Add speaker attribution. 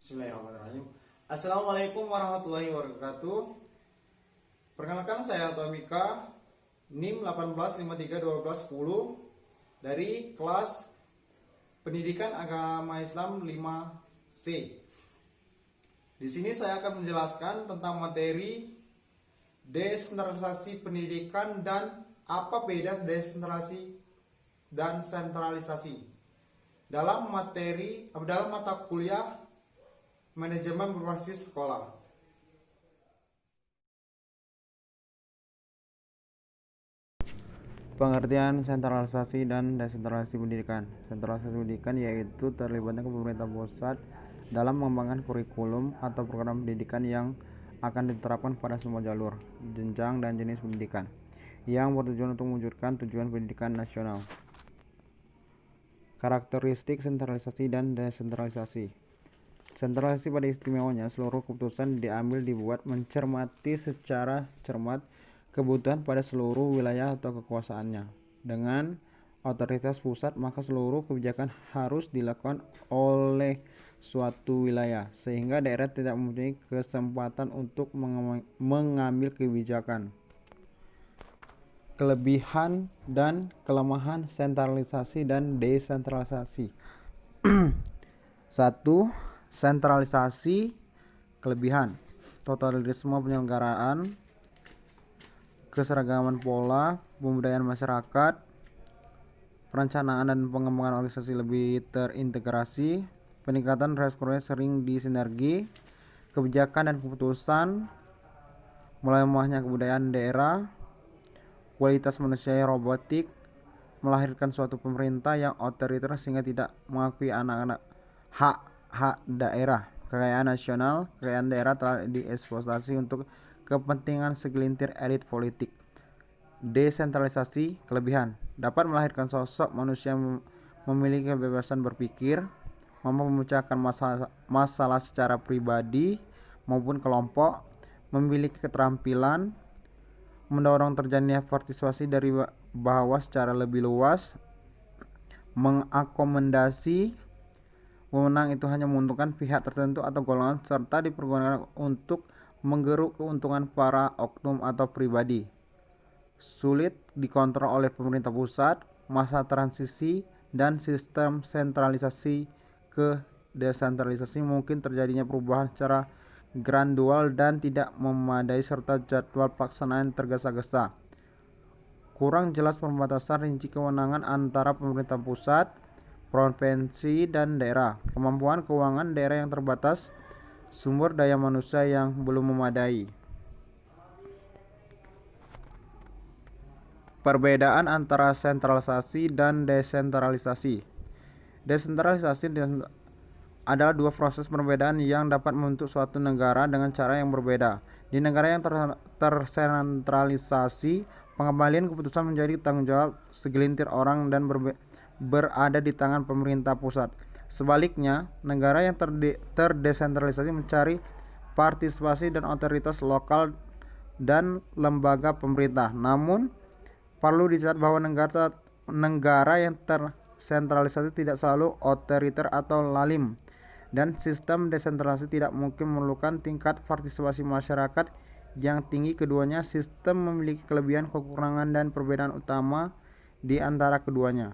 Speaker 1: Bismillahirrahmanirrahim. Assalamualaikum warahmatullahi wabarakatuh. Perkenalkan, saya Tomika, NIM 18531210 dari kelas Pendidikan Agama Islam 5C. Di sini saya akan menjelaskan tentang materi desentralisasi pendidikan dan apa beda desentralisasi dan sentralisasi dalam mata kuliah manajemen berbasis sekolah.
Speaker 2: Pengertian sentralisasi dan desentralisasi pendidikan. Sentralisasi pendidikan yaitu terlibatnya pemerintah pusat dalam mengembangkan kurikulum atau program pendidikan yang akan diterapkan pada semua jalur, jenjang, dan jenis pendidikan yang bertujuan untuk mewujudkan tujuan pendidikan nasional. Karakteristik sentralisasi dan desentralisasi. Sentralisasi pada istimewanya seluruh keputusan dibuat mencermati secara cermat kebutuhan pada seluruh wilayah atau kekuasaannya. Dengan otoritas pusat, maka seluruh kebijakan harus dilakukan oleh suatu wilayah, sehingga daerah tidak mempunyai kesempatan untuk mengambil kebijakan. Kelebihan dan kelemahan sentralisasi dan desentralisasi. 1. Sentralisasi. Kelebihan: totalitarisme penyelenggaraan, keseragaman pola pembudayaan masyarakat, perencanaan dan pengembangan organisasi lebih terintegrasi, peningkatan resikonya sering disinergi, kebijakan dan keputusan, mulai lemahnya kebudayaan daerah, kualitas manusia yang robotik, melahirkan suatu pemerintah yang otoriter sehingga tidak mengakui anak-anak hak daerah. Kekayaan nasional, kekayaan daerah telah dieksploitasi untuk kepentingan segelintir elit politik. Desentralisasi. Kelebihan: dapat melahirkan sosok manusia yang memiliki kebebasan berpikir, mampu memecahkan masalah secara pribadi maupun kelompok, memiliki keterampilan, mendorong terjadinya partisipasi dari bawah secara lebih luas, mengakomodasi wewenang itu hanya menguntungkan pihak tertentu atau golongan, serta dipergunakan untuk menggeruk keuntungan para oknum atau pribadi. Sulit dikontrol oleh pemerintah pusat, masa transisi, dan sistem sentralisasi ke desentralisasi mungkin terjadinya perubahan secara gradual dan tidak memadai serta jadwal pelaksanaan tergesa-gesa. Kurang jelas pembatasan rinci kewenangan antara pemerintah pusat, provinsi, dan daerah. Kemampuan keuangan daerah yang terbatas, sumber daya manusia yang belum memadai. Perbedaan antara sentralisasi dan desentralisasi. Desentralisasi adalah dua proses perbedaan yang dapat membentuk suatu negara dengan cara yang berbeda. Di negara yang tersentralisasi, pengembalian keputusan menjadi tanggung jawab segelintir orang dan berada di tangan pemerintah pusat. Sebaliknya, negara yang terdesentralisasi mencari partisipasi dan otoritas lokal dan lembaga pemerintah. Namun, perlu dicatat bahwa negara yang tersentralisasi tidak selalu otoriter atau lalim, dan sistem desentralisasi tidak mungkin memerlukan tingkat partisipasi masyarakat yang tinggi. Keduanya sistem memiliki kelebihan, kekurangan, dan perbedaan utama di antara keduanya.